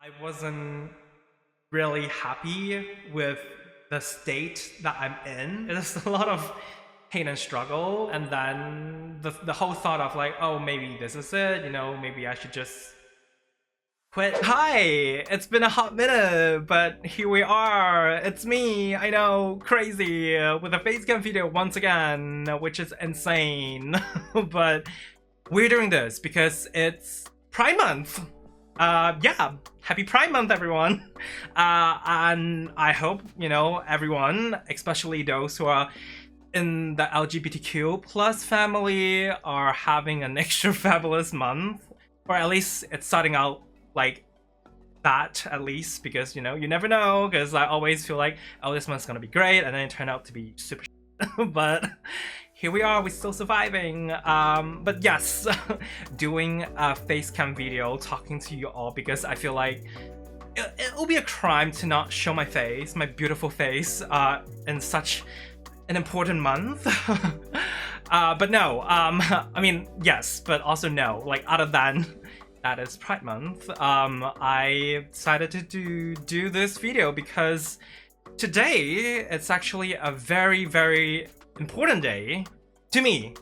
I wasn't really happy with the state that I'm in. There's a lot of pain and struggle, and then the whole thought of like, oh, maybe this is it, maybe I should just quit. Hi, it's been a hot minute, but here we are. It's me, I know, crazy, with a facecam video once again, which is insane. But we're doing this because it's Pride Month. Yeah, happy Pride Month, everyone. And I hope, everyone, especially those who are in the LGBTQ plus family, are having an extra fabulous month. Or at least it's starting out like that, at least, because, you never know, because I always feel like, oh, this month's gonna be great, and then it turned out to be super but here we are, we're still surviving. But yes, doing a facecam video talking to you all because I feel like it'll be a crime to not show my face, my beautiful face, in such an important month. But no, I mean, yes, but also no, like other than that is Pride Month, I decided to do this video because today it's actually a very, very important day to me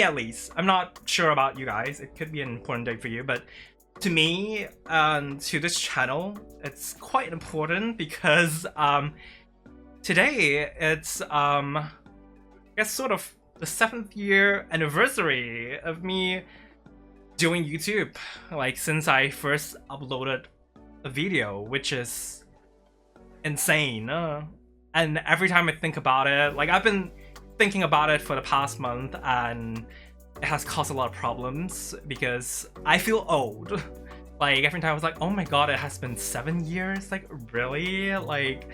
at least. I'm not sure about you guys, it could be an important day for you, but to me and to this channel it's quite important because today it's I guess sort of the 7th year anniversary of me doing YouTube, like since I first uploaded a video, which is insane. And every time I think about it, like I've been thinking about it for the past month, and it has caused a lot of problems because I feel old. Like every time I was like, oh my god, it has been 7 years, like really? Like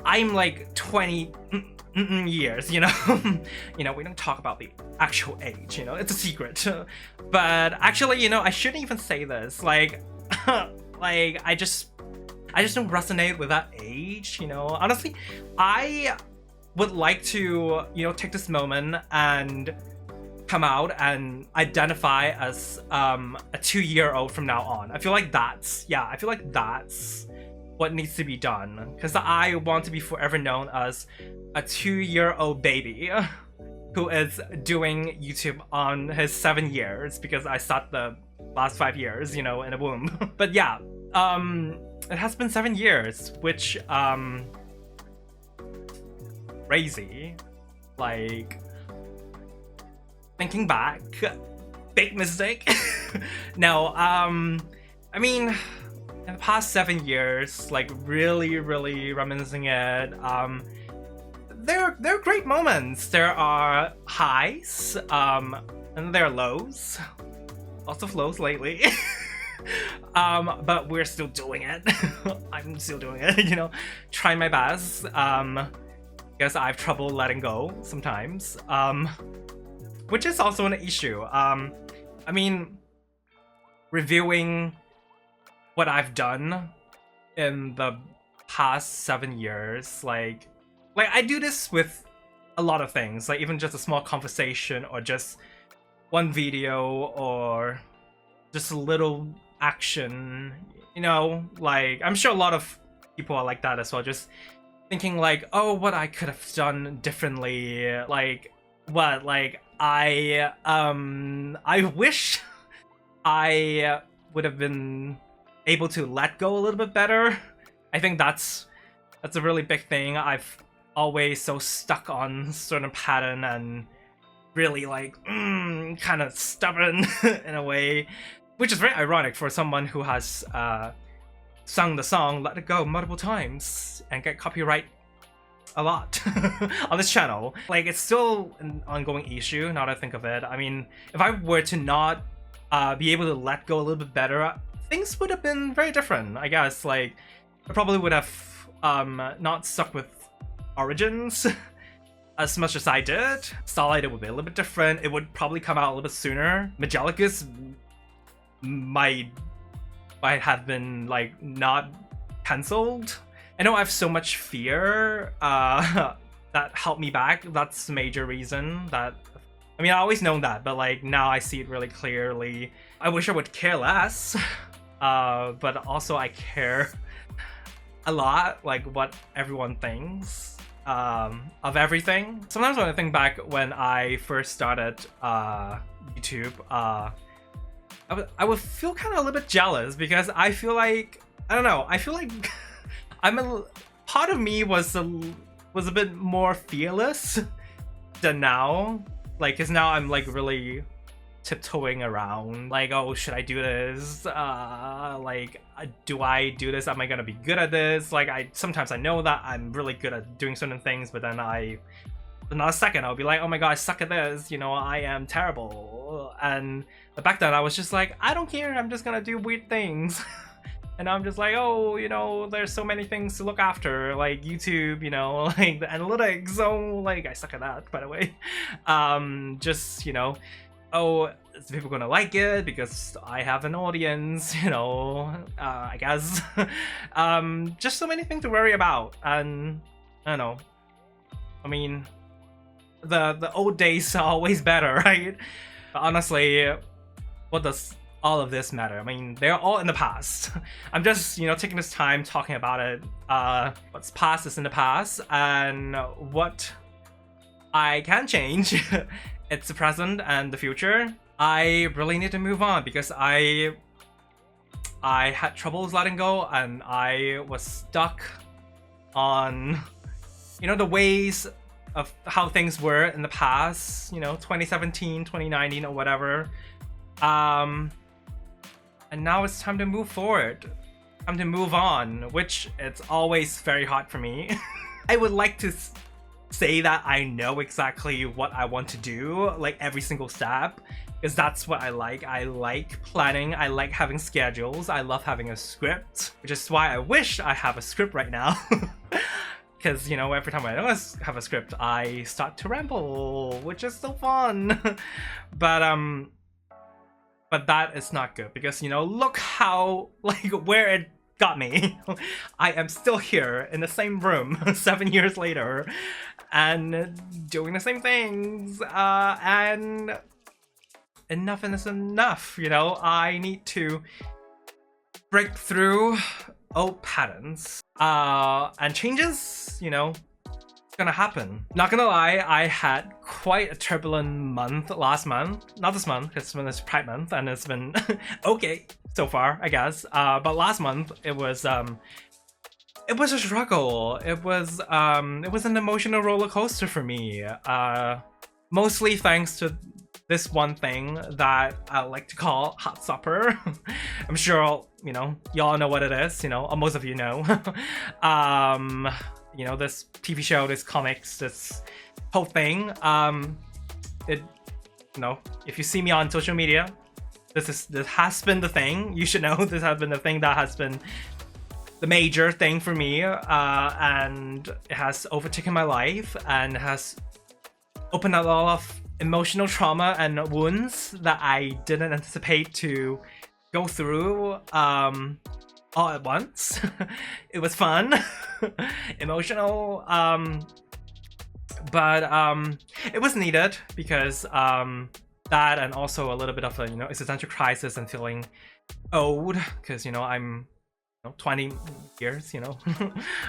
I'm like 20 years, we don't talk about the actual age, it's a secret. But actually, I shouldn't even say this, like like I just don't resonate with that age, honestly. I would like to, take this moment and come out and identify as a 2-year-old from now on. I feel like that's what needs to be done, because I want to be forever known as a 2-year-old baby who is doing YouTube on his 7 years, because I started the last 5 years, in a womb. But yeah, it has been 7 years, which crazy. Like thinking back, big mistake. No, I mean, in the past 7 years, like really reminiscing it, there are great moments. There are highs, and there are lows. Lots of lows lately. But we're still doing it. I'm still doing it, trying my best. Guess I have trouble letting go sometimes, which is also an issue. I mean, reviewing what I've done in the past 7 years, like I do this with a lot of things, like even just a small conversation or just one video or just a little action, like I'm sure a lot of people are like that as well, just thinking like, oh, what I could have done differently, like what, like I wish I would have been able to let go a little bit better. I think that's a really big thing. I've always so stuck on certain pattern and really like kind of stubborn in a way, which is very ironic for someone who has sung the song Let It Go multiple times and get copyright a lot on this channel. Like it's still an ongoing issue now that I think of it. I mean, if I were to not be able to let go a little bit better, things would have been very different, I guess. Like I probably would have not stuck with Origins as much as I did. Starlighter would be a little bit different. It would probably come out a little bit sooner. Magellicus might have been like not cancelled. I know I have so much fear that held me back. That's the major reason. That, I always known that, but like now I see it really clearly. I wish I would care less. but also I care a lot, like what everyone thinks of everything. Sometimes when I think back when I first started YouTube, I would feel kind of a little bit jealous because I feel like, I don't know, I feel like part of me was a bit more fearless than now. Like, cause now I'm like really tiptoeing around, like, oh, should I do this? Like, do I do this? Am I gonna be good at this? Like, sometimes I know that I'm really good at doing certain things, but then another second I'll be like, oh my god, I suck at this, you know, I am terrible. And back then I was just like, I don't care, I'm just gonna do weird things. And I'm just like, oh, you know, there's so many things to look after, like YouTube, you know, like the analytics. So like, I suck at that, by the way. Just, you know, oh, is people gonna like it because I have an audience, you know, I guess. Just so many things to worry about. And I don't know, I mean, the old days are always better, right? But honestly, what does all of this matter? I mean, they're all in the past. I'm just, you know, taking this time talking about it. What's past is in the past, and what I can change, it's the present and the future. I really need to move on because I had troubles letting go, and I was stuck on, you know, the ways of how things were in the past, you know, 2017, 2019 or whatever. And now it's time to move forward. Time to move on, which it's always very hard for me. I would like to say that I know exactly what I want to do, like every single step, because that's what I like. I like planning, I like having schedules, I love having a script, which is why I wish I have a script right now. Because, you know, every time I don't have a script, I start to ramble, which is so fun. But that is not good because, you know, look how, like, where it got me. I am still here in the same room 7 years later and doing the same things. And enough is enough, you know? I need to break through old patterns. And changes, you know, gonna happen. Not gonna lie, I had quite a turbulent month last month. Not this month, because it's Pride Month and it's been okay so far, I guess. But last month it was a struggle. It was an emotional roller coaster for me. Mostly thanks to this one thing that I like to call hot supper. I'm sure you know, y'all know what it is, you know, or most of you know. You know, this TV show, this comics, this whole thing. You know, if you see me on social media, this has been the thing. You should know this has been the thing that has been the major thing for me, and it has overtaken my life and has opened up a lot of emotional trauma and wounds that I didn't anticipate to go through all at once. It was fun, emotional, but it was needed because that, and also a little bit of a, you know, existential crisis and feeling old because, you know, I'm, you know, 20 years, you know.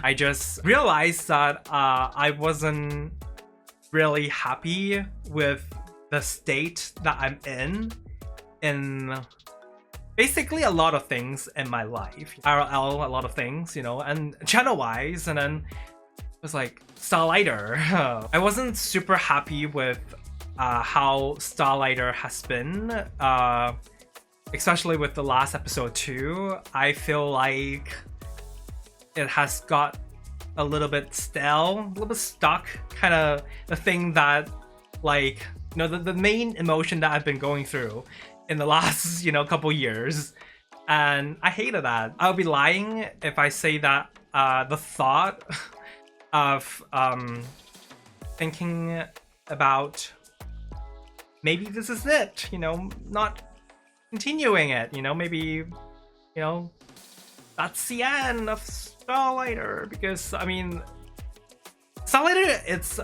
I just realized that I wasn't really happy with the state that I'm in basically a lot of things in my life. RL, a lot of things, you know, and channel-wise, and then it was like Starlighter. I wasn't super happy with how Starlighter has been, especially with the last episode 2. I feel like it has got a little bit stale, a little bit stuck, kind of the thing that, like, you know, the main emotion that I've been going through in the last, you know, couple years, and I hated that. I'll be lying if I say that the thought of thinking about maybe this is it, you know, not continuing it, you know, maybe, you know, that's the end of Starlighter, because I mean, Starlighter, it's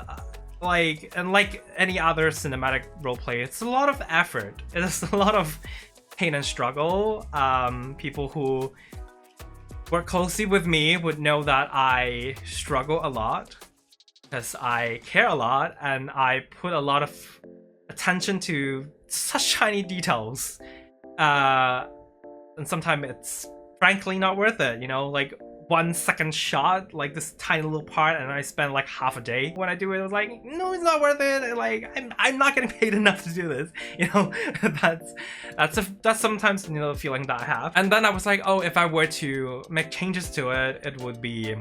like, and like any other cinematic roleplay, it's a lot of effort. It's a lot of pain and struggle. People who work closely with me would know that I struggle a lot because I care a lot and I put a lot of attention to such tiny details. And sometimes it's frankly not worth it, you know, like 1 second shot, like this tiny little part, and I spend like half a day when I do it. I was like, no, it's not worth it. Like I'm not getting paid enough to do this, you know. that's sometimes, you know, the feeling that I have. And then I was like, oh, if I were to make changes to it, it would be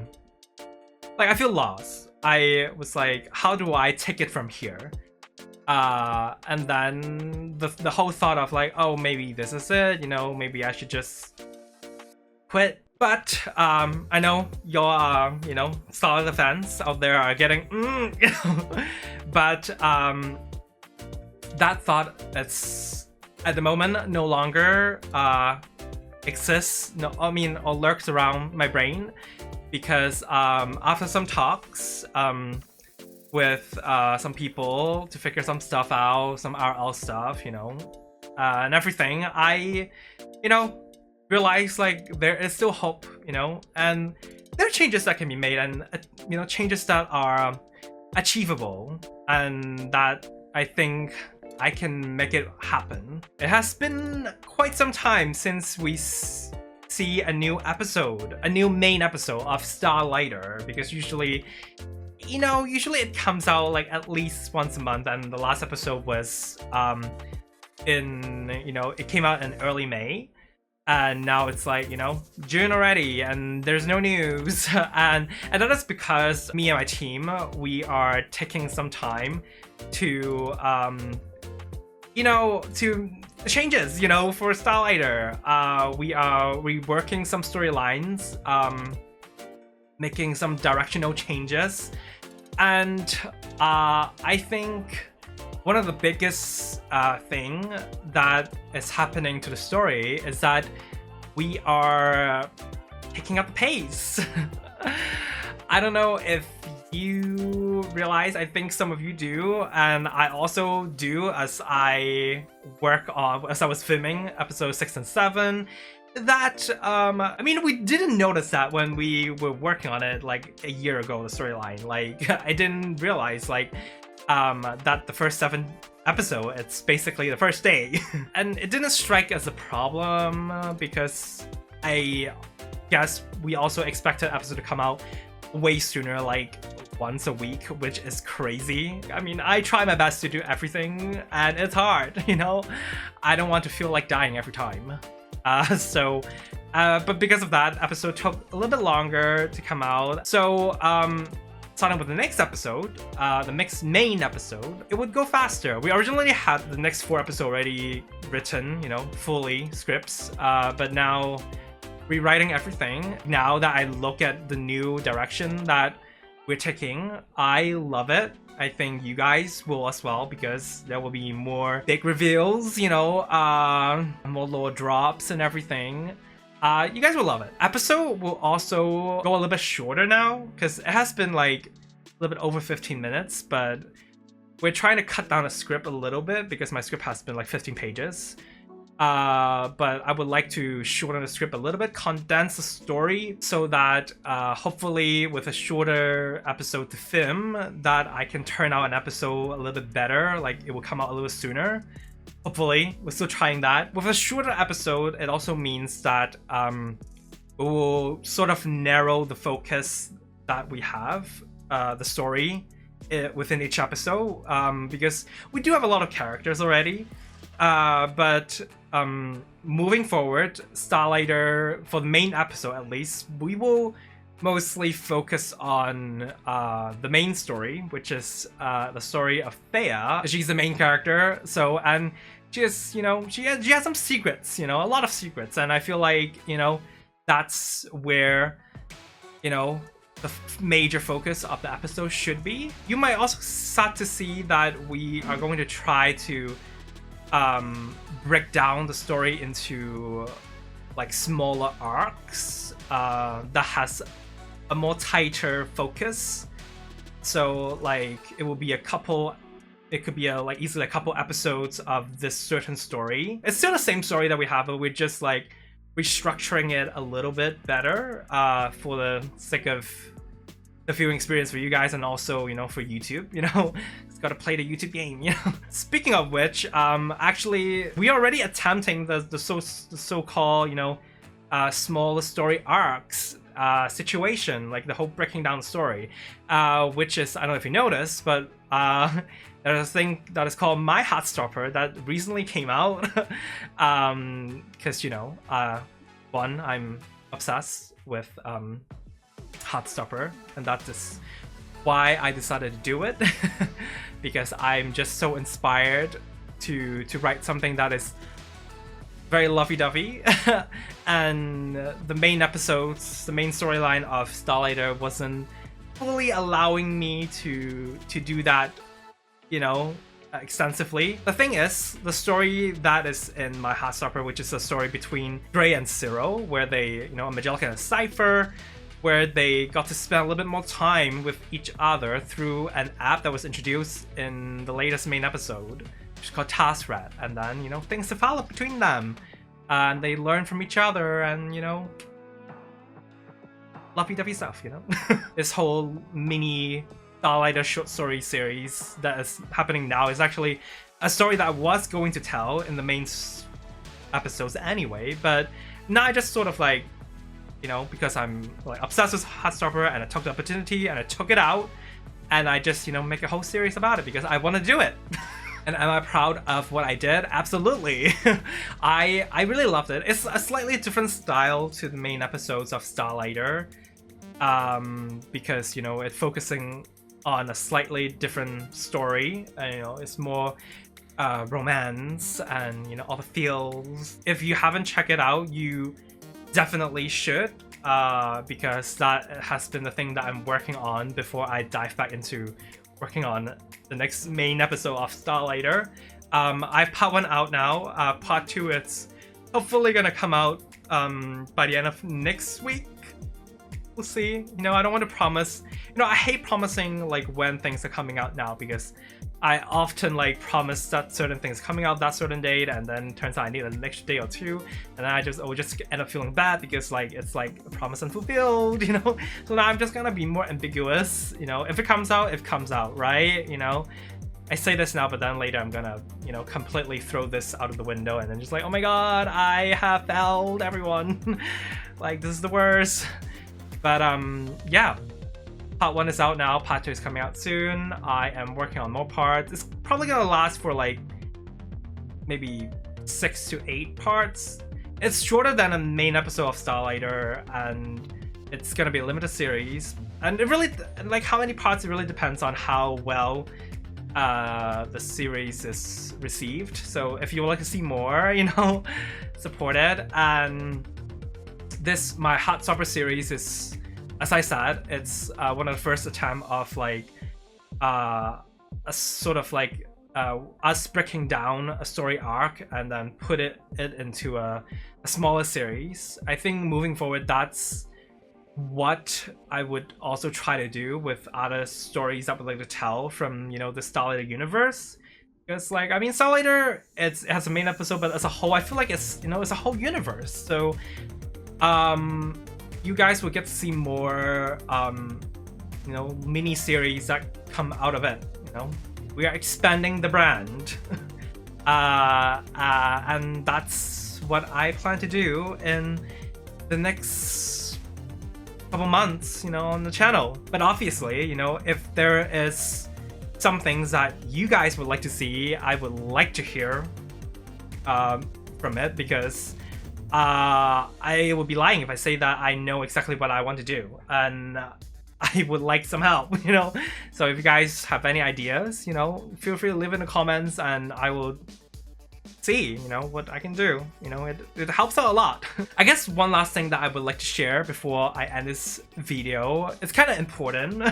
like I feel lost. I was like, how do I take it from here? And then the whole thought of like, oh, maybe this is it, you know, maybe I should just quit. But I know your you know, Starlighter fans out there are getting you know, but that thought that's at the moment no longer exists. No, I mean, or lurks around my brain, because after some talks with some people to figure some stuff out, some RL stuff, you know, and everything, I, you know, realize like there is still hope, you know, and there are changes that can be made, and you know, changes that are achievable, and that I think I can make it happen. It has been quite some time since we see a new episode, a new main episode of Starlighter, because usually, you know, usually it comes out like at least once a month, and the last episode was in, you know, it came out in early May. And now it's like, you know, June already, and there's no news. and that is because me and my team, we are taking some time to, you know, to changes, you know, for Starlighter. We are reworking some storylines, making some directional changes. And I think one of the biggest thing that is happening to the story is that we are picking up the pace. I don't know if you realize, I think some of you do, and I also do as I was filming episode 6 and 7, that I mean, we didn't notice that when we were working on it like a year ago, the storyline. Like I didn't realize like that the first 7 episode, it's basically the first day. And it didn't strike as a problem because I guess we also expected episode to come out way sooner, like once a week, which is crazy. I mean, I try my best to do everything and it's hard, you know. I don't want to feel like dying every time. But because of that, episode took a little bit longer to come out. So starting with the next episode, the next main episode, it would go faster. We originally had the next 4 episodes already written, you know, fully scripts, but now rewriting everything. Now that I look at the new direction that we're taking, I love it. I think you guys will as well, because there will be more big reveals, you know, more lore drops and everything. You guys will love it. Episode will also go a little bit shorter now, because it has been like a little bit over 15 minutes, but we're trying to cut down the script a little bit because my script has been like 15 pages. But I would like to shorten the script a little bit, condense the story, so that hopefully with a shorter episode to film, that I can turn out an episode a little bit better, like it will come out a little sooner. Hopefully, we're still trying that. With a shorter episode, it also means that we will sort of narrow the focus that we have, the story within each episode, because we do have a lot of characters already. But moving forward, Starlighter, for the main episode at least, we will mostly focus on the main story, which is the story of Thea. She's the main character, so, and she is, you know, she has some secrets, you know, a lot of secrets, and I feel like, you know, that's where, you know, the major focus of the episode should be. You might also start to see that we are going to try to break down the story into like smaller arcs that has a more tighter focus. So like it will be a couple it could be like easily a couple episodes of this certain story. It's still the same story that we have, but we're just like restructuring it a little bit better for the sake of the viewing experience for you guys, and also, you know, for YouTube, you know, it's got to play the YouTube game, you know. Speaking of which, actually, we are already attempting the so-called, you know, smaller story arcs situation, like the whole breaking down the story, which is, I don't know if you noticed, but there's a thing that is called My Heartstopper that recently came out, because, you know, one, I'm obsessed with Heartstopper, and that is why I decided to do it, because I'm just so inspired to write something that is very lovey-dovey. And the main episodes, the main storyline of Starlighter wasn't fully allowing me to do that, you know, extensively. The thing is, the story that is in My Heartstopper, which is a story between Dre and Cyril, where they, you know, Angelica and Cypher, where they got to spend a little bit more time with each other through an app that was introduced in the latest main episode, which is called TaskRat. And then, you know, things develop between them, and they learn from each other, and, you know, lovey-dovey stuff, you know. This whole mini Starlighter short story series that is happening now is actually a story that I was going to tell in the main episodes anyway, but now I just sort of like, you know, because I'm like obsessed with Heartstopper, and I took the opportunity and I took it out, and I just, you know, make a whole series about it because I want to do it. And am I proud of what I did? Absolutely. I really loved it. It's a slightly different style to the main episodes of Starlighter, because, you know, it's focusing on a slightly different story, and, you know, it's more romance and, you know, all the feels. If you haven't checked it out, you definitely should, because that has been the thing that I'm working on before I dive back into working on the next main episode of Starlighter. I have part 1 out now. Part 2, it's hopefully gonna come out by the end of next week. We'll see. You know, I don't want to promise. You know, I hate promising like when things are coming out now, because I often like promise that certain things coming out that certain date, and then turns out I need an extra day or two, and then I just end up feeling bad because like it's like a promise unfulfilled, you know. So now I'm just gonna be more ambiguous. You know, if it comes out, it comes out, right? You know, I say this now, but then later I'm gonna, you know, completely throw this out of the window, and then just like, oh my god, I have failed everyone. Like, this is the worst. But yeah. Part 1 is out now, part 2 is coming out soon. I am working on more parts. It's probably gonna last for like maybe 6 to 8 parts. It's shorter than a main episode of Starlighter, and it's gonna be a limited series. And it really, like how many parts, it really depends on how well the series is received. So if you would like to see more, you know, support it. And this, My Heartstopper series is, as I said, it's one of the first attempt of like a sort of like us breaking down a story arc and then put it into a smaller series. I think moving forward, that's what I would also try to do with other stories I would like to tell from, you know, the Starlighter universe. Because, like, I mean, Starlighter, it has a main episode, but as a whole, I feel like it's, you know, it's a whole universe. So, you guys will get to see more, you know, mini series that come out of it. You know, we are expanding the brand, and that's what I plan to do in the next couple months, you know, on the channel. But obviously, you know, if there is some things that you guys would like to see, I would like to hear from it, because I would be lying if I say that I know exactly what I want to do, and I would like some help, you know. So if you guys have any ideas, you know, feel free to leave in the comments, and I will see, you know, what I can do. You know, it helps out a lot. I guess one last thing that I would like to share before I end this video, it's kind of important,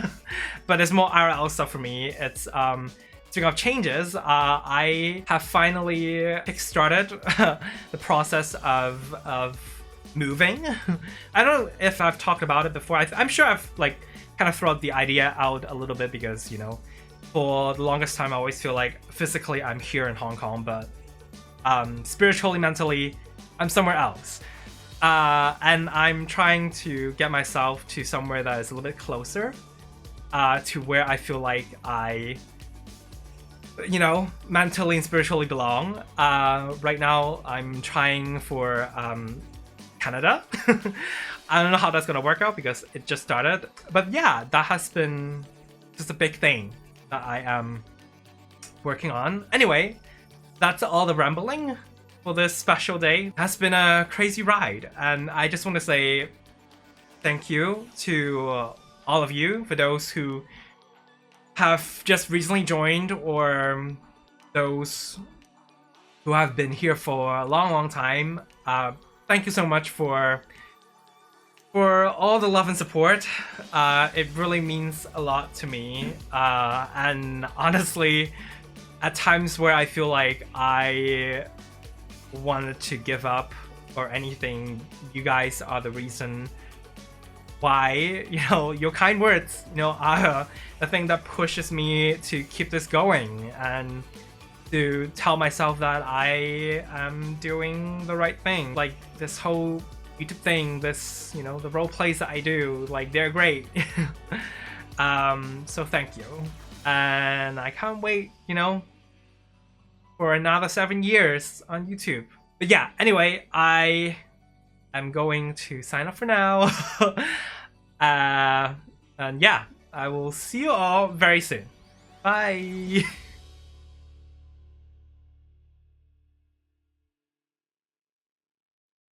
but it's more IRL stuff for me. It's speaking of changes, I have finally kickstarted the process of moving. I don't know if I've talked about it before. I'm sure I've like kind of thrown the idea out a little bit, because, you know, for the longest time, I always feel like physically I'm here in Hong Kong, but spiritually, mentally, I'm somewhere else. And I'm trying to get myself to somewhere that is a little bit closer to where I feel like I, you know, mentally and spiritually belong. Right now, I'm trying for Canada. I don't know how that's gonna work out because it just started. But yeah, that has been just a big thing that I am working on. Anyway, that's all the rambling for this special day. It has been a crazy ride, and I just want to say thank you to all of you, for those who have just recently joined or those who have been here for a long time. Thank you so much for all the love and support. It really means a lot to me, and honestly, at times where I feel like I wanted to give up or anything, you guys are the reason why, you know, your kind words, you know, are the thing that pushes me to keep this going and to tell myself that I am doing the right thing. Like this whole YouTube thing, this, you know, the role plays that I do, like they're great. So thank you. And I can't wait, you know, for another 7 years on YouTube. But yeah, anyway, I am going to sign off for now. And yeah, I will see you all very soon. Bye.